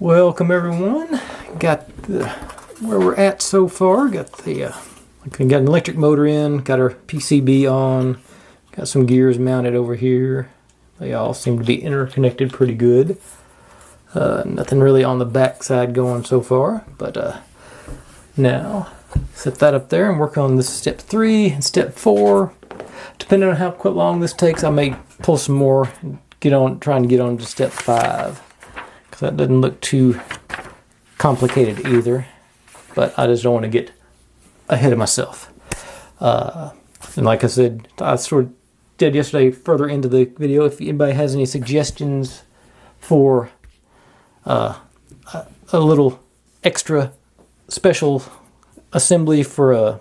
Welcome everyone. Got where we're at so far. Got an electric motor in. Got our PCB on. Got some gears mounted over here. They all seem to be interconnected pretty good. Nothing really on the back side going so far, but now set that up there and work on this step 3 and step 4. Depending on how long this takes, I may pull some more and try and get on to step 5. Because that doesn't look too complicated either. But I just don't want to get ahead of myself. And like I said, I sort of did yesterday further into the video. If anybody has any suggestions for a little extra special assembly for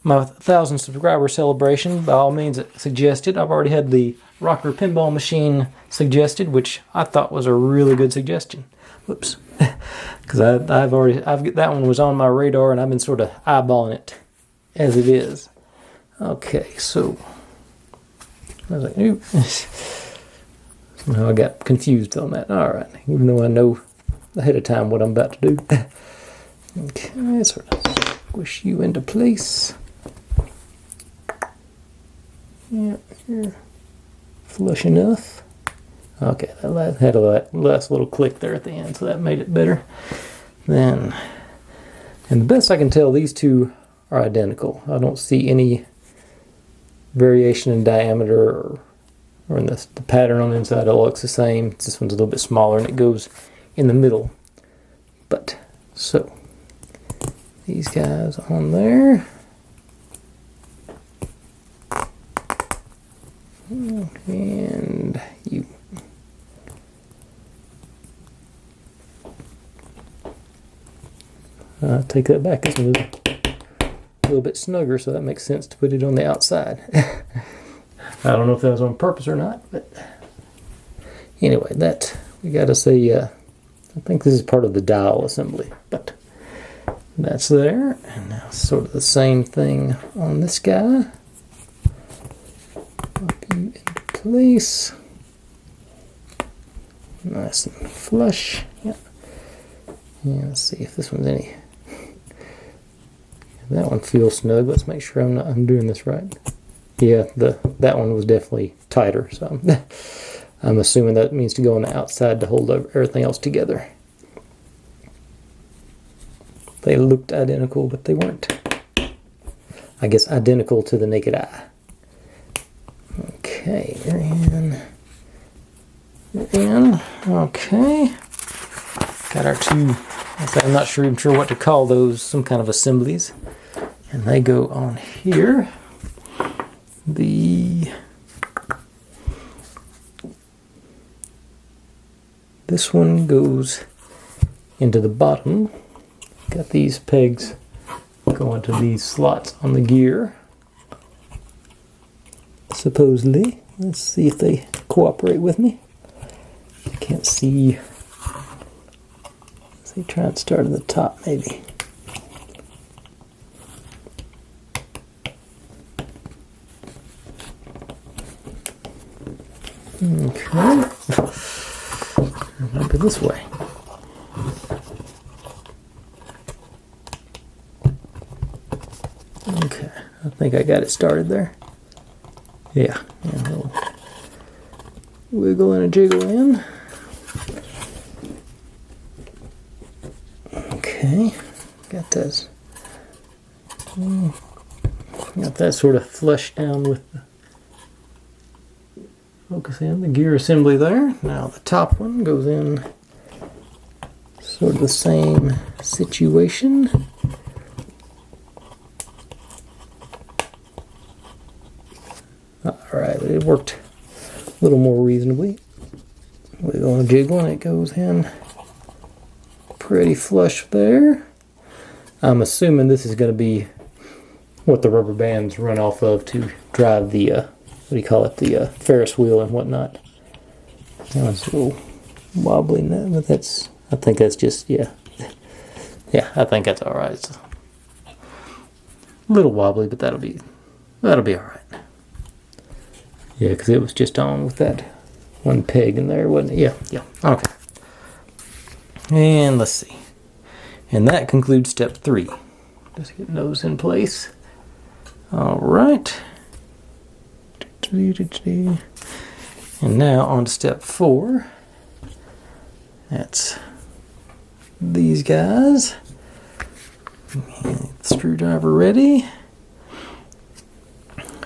my 1,000 subscriber celebration, by all means suggest it. I've already had the rocker pinball machine suggested, which I thought was a really good suggestion. Whoops. Because that one was on my radar and I've been sort of eyeballing it as it is. Okay, so I was like, nope. Somehow I got confused on that. Alright, even though I know ahead of time what I'm about to do. Okay, sort of squish you into place. Yeah, you're flush enough. Okay, that had a last little click there at the end, so that made it better. And the best I can tell, these two are identical. I don't see any variation in diameter or in the pattern on the inside. It all looks the same. This one's a little bit smaller and it goes in the middle. But, so, these guys on there. And you. Take that back. It's a little bit snugger, so that makes sense to put it on the outside. I don't know if that was on purpose or not, but anyway, that we got to say. I think this is part of the dial assembly, but that's there. And now sort of the same thing on this guy. Pop you into place. Nice and flush. Yep. Yeah, let's see if this one's any. That one feels snug. Let's make sure I'm doing this right. Yeah, that one was definitely tighter, so I'm assuming that means to go on the outside to hold everything else together. They looked identical, but they weren't. I guess identical to the naked eye. Okay, you're in. Okay. Got our two. I'm not even sure what to call those. Some kind of assemblies, and they go on here. This one goes into the bottom. Got these pegs going to these slots on the gear. Supposedly. Let's see if they cooperate with me. I can't see. Let's see, try and start at the top maybe. Okay. Remember this way. Okay, I think I got it started there. Yeah, and we'll wiggle and a jiggle in. Okay, got that sort of flushed down with the focus in the gear assembly there. Now the top one goes in sort of the same situation. Alright, it worked a little more reasonably. Wiggle and jiggle and it goes in pretty flush there. I'm assuming this is going to be what the rubber bands run off of to drive the, what do you call it, the Ferris wheel and whatnot. Now it's a little wobbly now, but I think that's just, yeah. Yeah, I think that's alright. It's a little wobbly, but that'll be alright. Yeah, because it was just on with that one peg in there, wasn't it? Yeah, okay. And let's see. And that concludes step 3. Just getting those in place. All right. And now on to step 4. That's these guys. Screwdriver ready.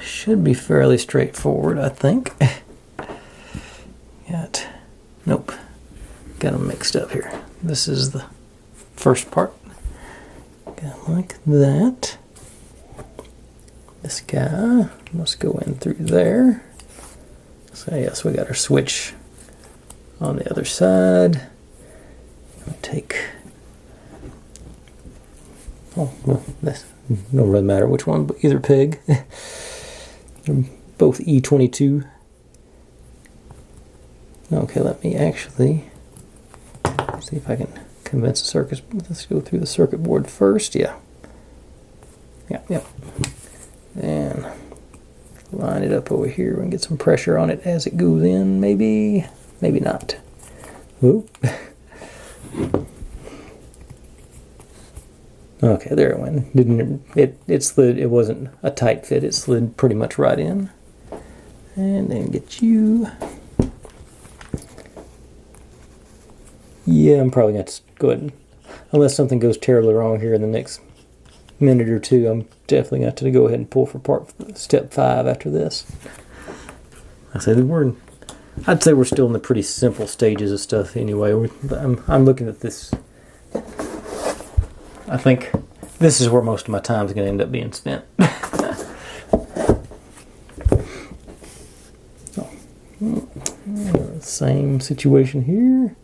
Should be fairly straightforward, I think. Nope. Got them mixed up here. This is the first part. Got like that. This guy must go in through there. So yes, we got our switch on the other side. I'll take. Oh, well, that don't really matter which one, but either peg. They're both E22. Okay, let me actually see if I can convince the circuit. Let's go through the circuit board first. Yeah. And line it up over here and get some pressure on it as it goes in. Maybe not. Oop. Okay, there it went. It slid. It wasn't a tight fit. It slid pretty much right in. And then get you. Yeah, I'm probably going to go ahead and, unless something goes terribly wrong here in the next minute or two, I'm definitely going to go ahead and pull for step 5 after this. I'd say we're still in the pretty simple stages of stuff anyway. I'm looking at this. I think this is where most of my time is going to end up being spent. Same situation here.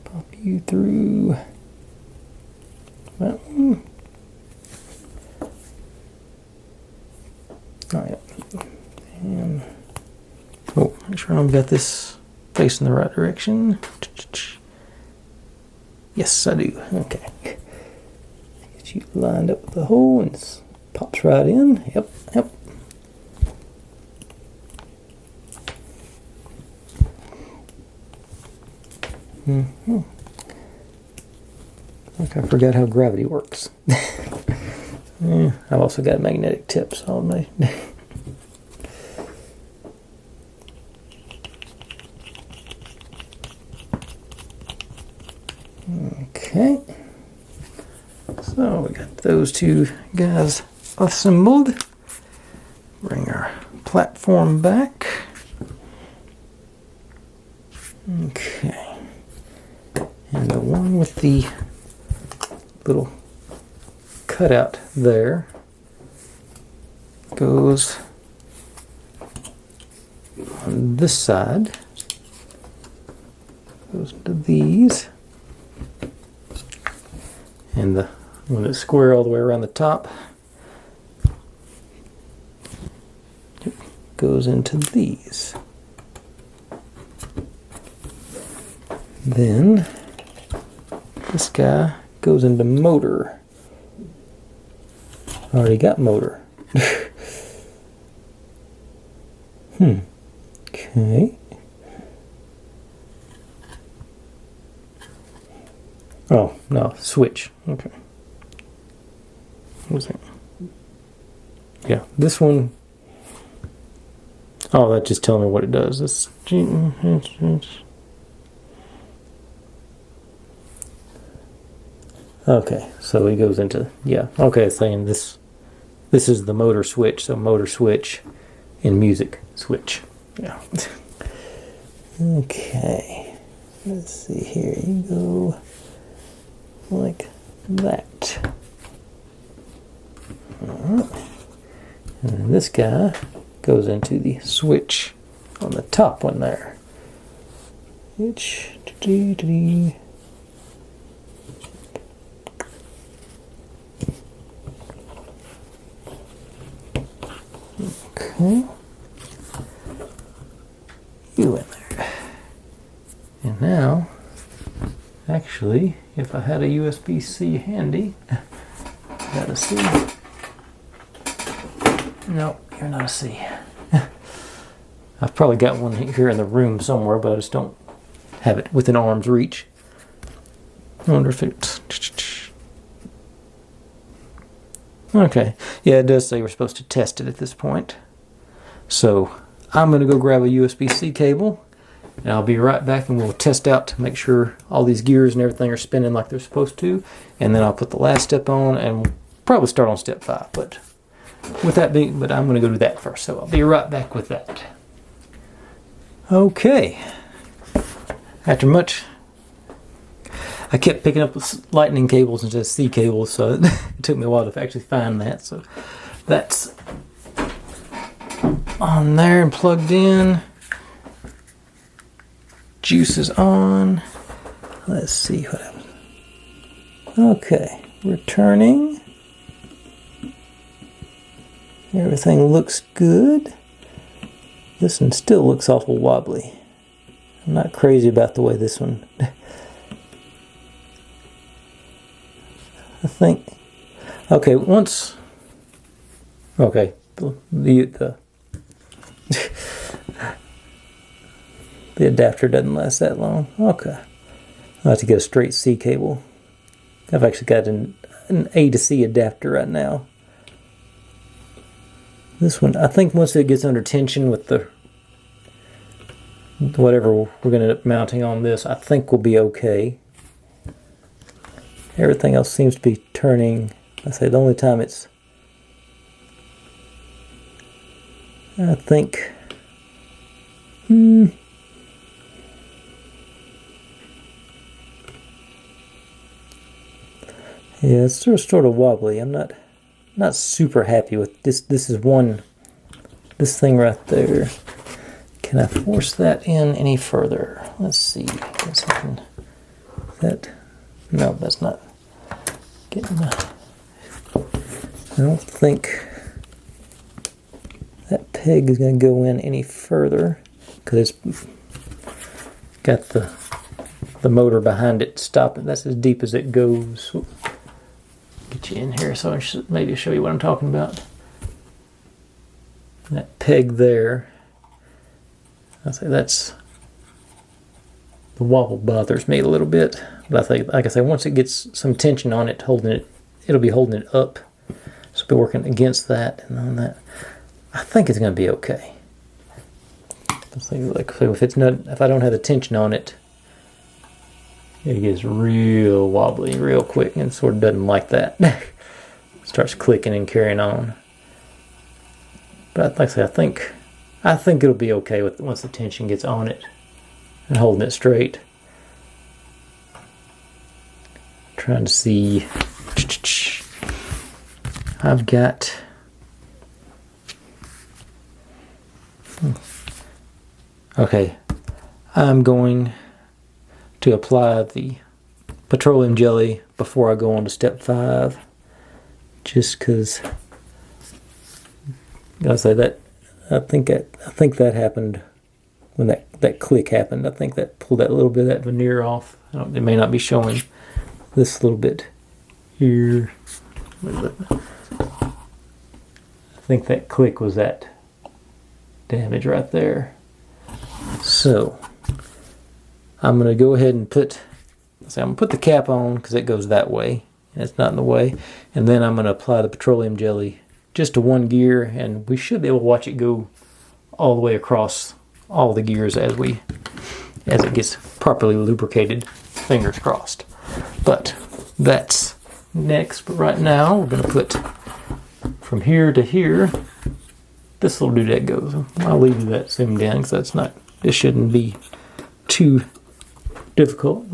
Pop you through that one. Oh, yeah. And make sure I've got this facing the right direction. Yes, I do. Okay. Get you lined up with the hole and pops right in. Yep. Like I forgot how gravity works. Yeah, I've also got magnetic tips on me. Okay. So we got those two guys assembled. Bring our platform back. Okay. And the one with the little cutout there goes on this side. Goes to these. And the one that's square all the way around the top goes into these. Then this guy goes into motor. Already got motor. Okay. Oh, no, switch. Okay. What was that? Yeah, this one. Oh, that's just telling me what it does. This. Okay, so he goes into, yeah, okay, it's saying this is the motor switch, so motor switch in music switch. Yeah. Okay, let's see here, you go like that. And then this guy goes into the switch on the top one there. Okay. You in there. And now, actually, if I had a USB-C handy, got a C. No, you're not a C. I've probably got one here in the room somewhere, but I just don't have it within arm's reach. I wonder if it's... Okay, yeah, it does say we're supposed to test it at this point. So I'm going to go grab a USB-C cable, and I'll be right back, and we'll test out to make sure all these gears and everything are spinning like they're supposed to. And then I'll put the last step on, and we'll probably start on step 5. But I'm going to go do that first. So I'll be right back with that. Okay. After much, I kept picking up lightning cables instead of C cables, so it took me a while to actually find that. So that's on there and plugged in. Juice is on. Let's see what happens. Okay, returning. Everything looks good. This one still looks awful wobbly. I'm not crazy about the way this one. I think. Okay, once. Okay, the adapter doesn't last that long. Okay, I'll have to get a straight C cable. I've actually got an A to C adapter right now. This one, I think once it gets under tension with the whatever we're going to end up mounting on this, I think we'll be okay. Everything else seems to be turning. I say the only time it's, I think, yeah, it's sort of wobbly. I'm not super happy with this. This thing right there. Can I force that in any further? Let's see. No, that's not getting. I don't think that peg is going to go in any further because it's got the motor behind it stopping. That's as deep as it goes. Get you in here so I should maybe show you what I'm talking about. That peg there, I say that's the wobble bothers me a little bit, but I think, like I say, once it gets some tension on it, it'll be holding it up. So I'll be working against that and on that. I think it's going to be okay. Like so if I don't have the tension on it, it gets real wobbly real quick and sort of doesn't like that. Starts clicking and carrying on. But like I say, I think it'll be okay with once the tension gets on it and holding it straight. Trying to see. I've got. Okay, I'm going to apply the petroleum jelly before I go on to step 5, just because I say that I think that happened when that click happened. I think that pulled that little bit of that veneer off. It may not be showing this little bit here. I think that click was that damage right there. So I'm going to go ahead and I'm going to put the cap on because it goes that way and it's not in the way, and then I'm going to apply the petroleum jelly just to one gear, and we should be able to watch it go all the way across all the gears as it gets properly lubricated, fingers crossed. But that's next. But right now we're going to put from here to here, this little doodad goes. I'll leave you that zoomed in because it shouldn't be too difficult.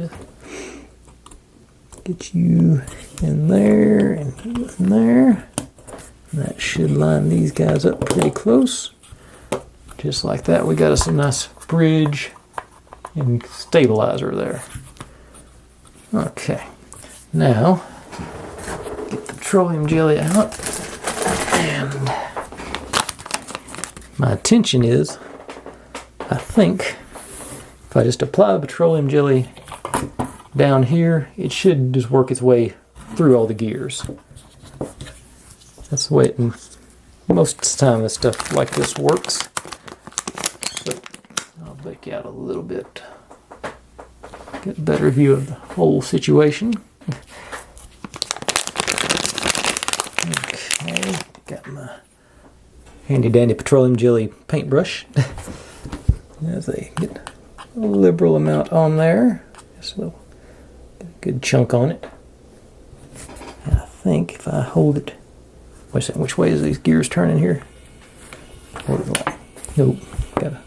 Get you in there and in there. That should line these guys up pretty close. Just like that, we got us a nice bridge and stabilizer there. Okay, now get the petroleum jelly out, and my intention is, I think, if I just apply the petroleum jelly down here, it should just work its way through all the gears. That's the way it, most of the time this stuff like this works. So I'll back out a little bit. get a better view of the whole situation. Okay, got my handy dandy petroleum jelly paintbrush. As I get a liberal amount on there, just a little good chunk on it. And I think if I hold it, wait a second, which way is these gears turning here? Hold it like, nope, gotta.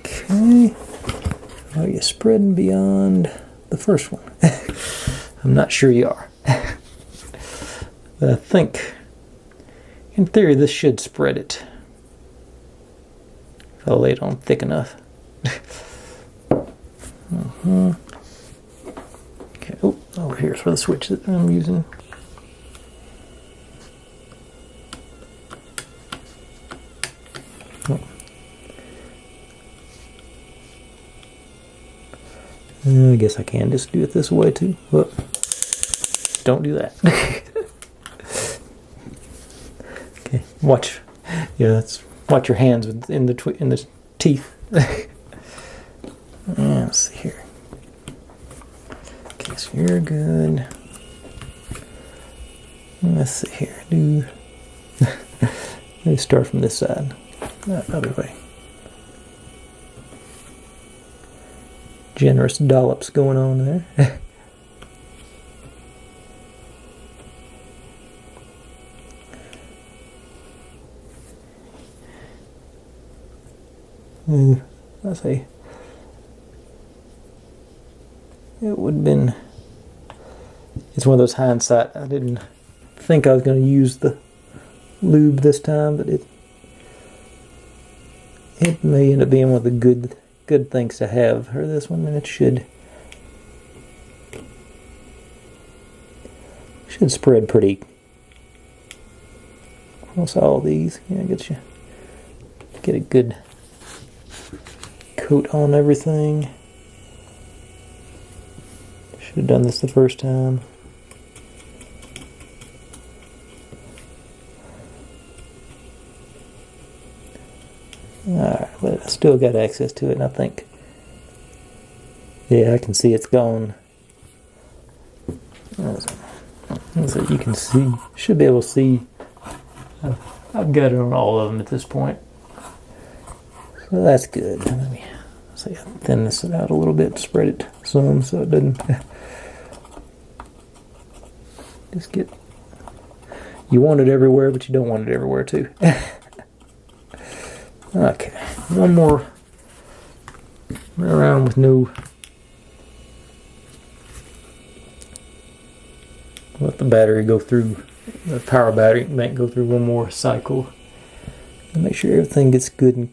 Okay, are you spreading beyond the first one? I'm not sure you are. But I think, in theory, this should spread it. If I lay it on thick enough. Okay, oh, over here's where the switch that I'm using. Oh. I guess I can just do it this way too. Whoop. Don't do that. Okay, watch. Yeah, that's watch your hands in the teeth. Let's see here. Okay, so you're good. Let's see here. Let's start from this side. That other way. Generous dollops going on there. I say it would have been. It's one of those hindsight. I didn't think I was going to use the lube this time, but it may end up being one of the good things to have for this one, and it should spread pretty across all these. Yeah, get a good coat on everything. Should have done this the first time. Alright, but I still got access to it, and I think, yeah, I can see it's gone. So you can see, should be able to see, I've got it on all of them at this point. So that's good. Let me see, thin this out a little bit, spread it some so it doesn't just get, you want it everywhere, but you don't want it everywhere too. Okay, one more around with no, let the battery go through, the power battery might go through one more cycle and make sure everything gets good. And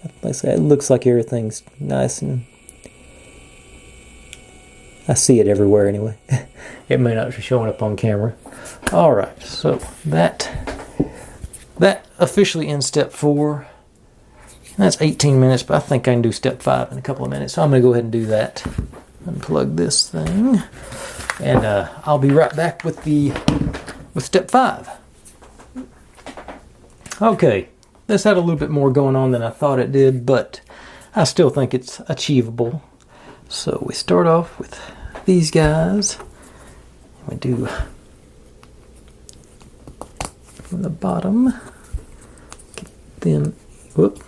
like I say, it looks like everything's nice, and I see it everywhere anyway. It may not be showing up on camera. Alright, so that officially ends step 4. That's 18 minutes, but I think I can do step 5 in a couple of minutes. So I'm going to go ahead and do that. Unplug this thing. And I'll be right back with step 5. Okay, this had a little bit more going on than I thought it did, but I still think it's achievable. So we start off with these guys. We do from the bottom. Get them, whoop.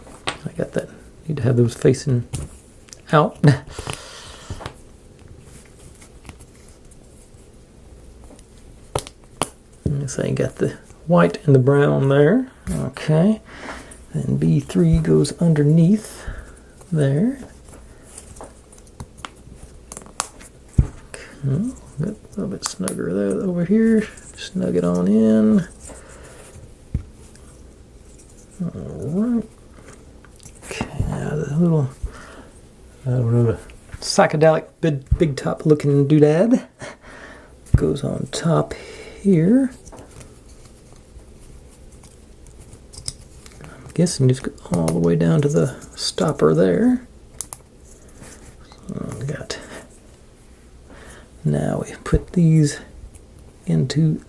I got that. Need to have those facing out. So I got the white and the brown there. Okay. Then B3 goes underneath there. Okay. Got a little bit snugger there over here. Snug it on in. Alright. Now the little, I don't know, psychedelic big top looking doodad goes on top here. guess, and just go all the way down to the stopper there. So got. Now we put these into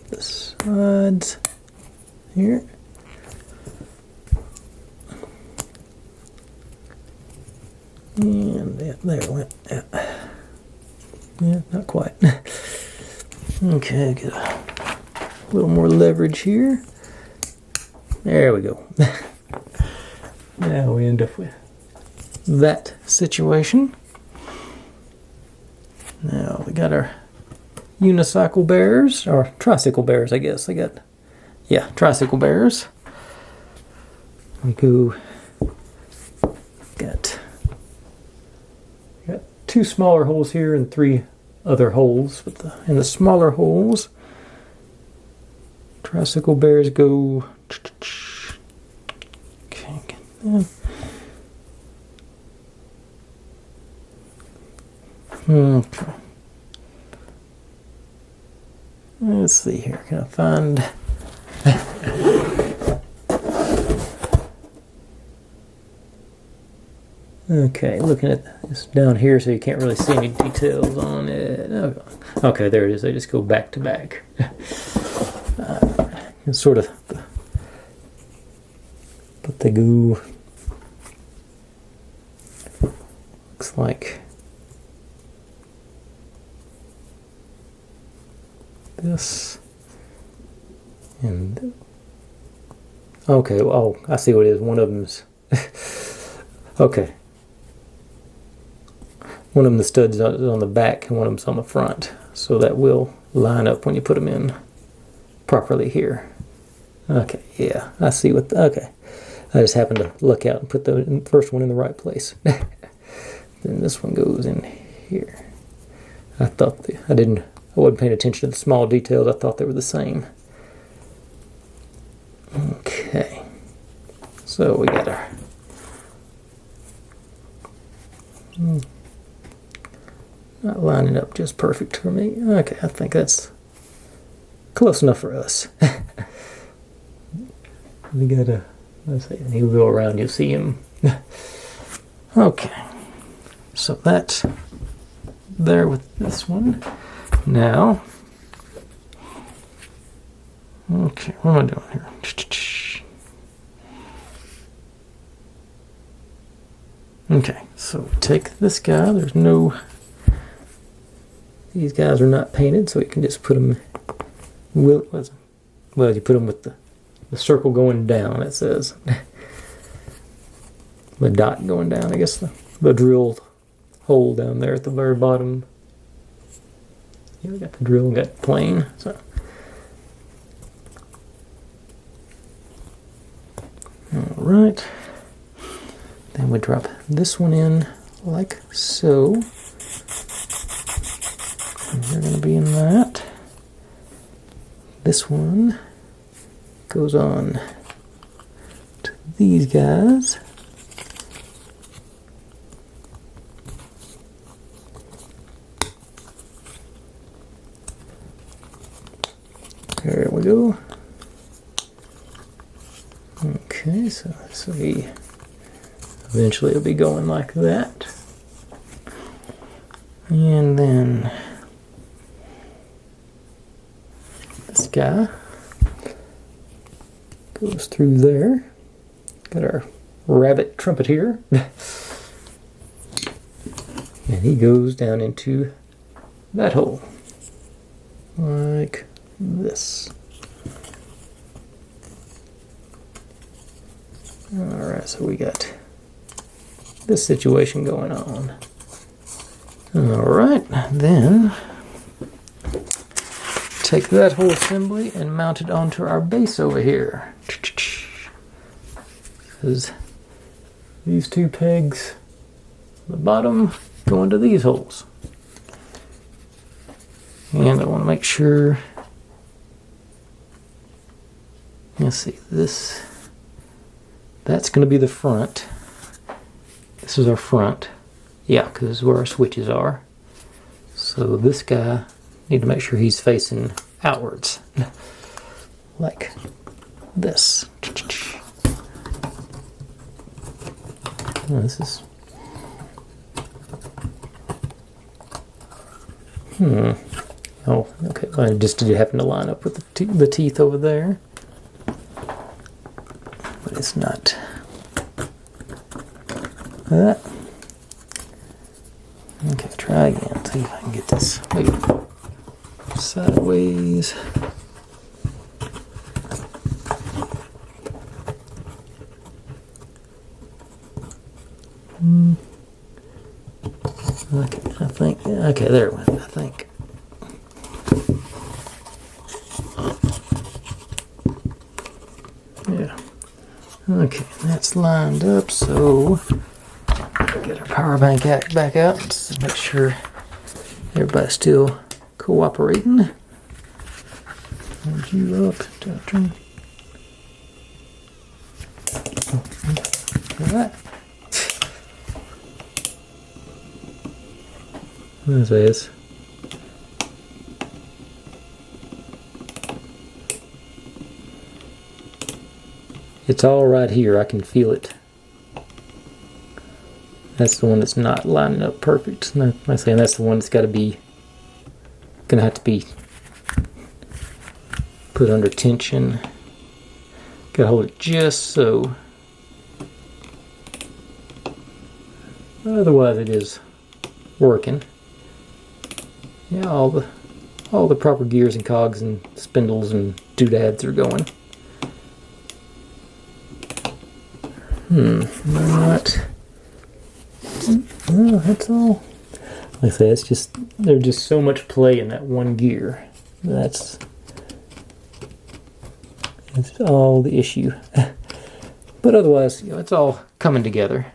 the sides here. And there it went. Yeah, not quite. Okay, get a little more leverage here. There we go. Now we end up with that situation. Now we got our unicycle bearers, or tricycle bearers, I guess. I got, yeah, tricycle bearers. We go, got 2 smaller holes here and 3 other holes. But in the smaller holes, tricycle bearers go. Okay, get that. Okay. Let's see here. Can I find? Okay, looking at this down here, so you can't really see any details on it. Okay, there it is. They just go back to back. It's sort of, but they go. Looks like this and okay. Oh, I see what it is. One of them's okay. One of them, the studs on the back, and one of them's on the front, so that will line up when you put them in properly here. Okay, yeah, I see what. Okay, I just happened to look out and put the first one in the right place. Then this one goes in here. I thought I wasn't paying attention to the small details. I thought they were the same. Okay, so we got our. Not lining up just perfect for me. Okay, I think that's close enough for us. We gotta, let's see, and he'll go around, you'll see him. Okay, so that's there with this one. Now, okay, what am I doing here? Okay, so take this guy, there's no. These guys are not painted, so you can just put them. Well, you put them with the circle going down. It says the dot going down. I guess the drilled hole down there at the very bottom. Yeah, we got the drill and got the plane. So, all right. Then we drop this one in like so. They're going to be in that. This one goes on to these guys. There we go. Okay, so this will be, eventually it'll be going like that. And then this guy goes through there. Got our rabbit trumpet here. And he goes down into that hole. Like this. Alright, so we got this situation going on. Alright, then take that whole assembly and mount it onto our base over here. Because these 2 pegs on the bottom go into these holes. And I want to make sure, let's see, that's going to be the front. This is our front. Yeah, because this is where our switches are. So this guy, need to make sure he's facing outwards. Like this. Oh, this is... Oh, okay. I just did happen to line up with the teeth over there. But it's not that. Okay, try again. See if I can get this maybe sideways. Okay, I think. Okay, there it went. I think. Yeah. Okay, that's lined up, so get our power bank back out just to make sure everybody's still cooperating. Hold you up, Doctor. Alright. There it is. It's all right here. I can feel it. That's the one that's not lining up perfect. Like I'm saying, that's the one that's got to be gonna have to be put under tension. Gotta hold it just so. Otherwise, it is working. Yeah, all the proper gears and cogs and spindles and doodads are going. Not. Well, that's all. Like I say, it's just there's just so much play in that one gear. That's all the issue. But otherwise, it's all coming together.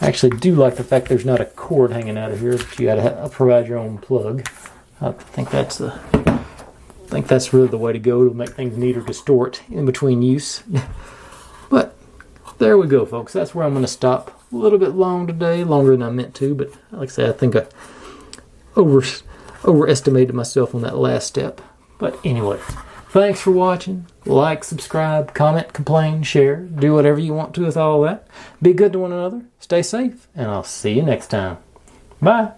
I actually do like the fact there's not a cord hanging out of here. That you got to provide your own plug. I think that's really the way to go to make things neater to store it in between use. But there we go, folks. That's where I'm going to stop. A little bit long today, longer than I meant to, but like I said, I think I overestimated myself on that last step. But anyway, thanks for watching. Like, subscribe, comment, complain, share, do whatever you want to with all that. Be good to one another, stay safe, and I'll see you next time. Bye.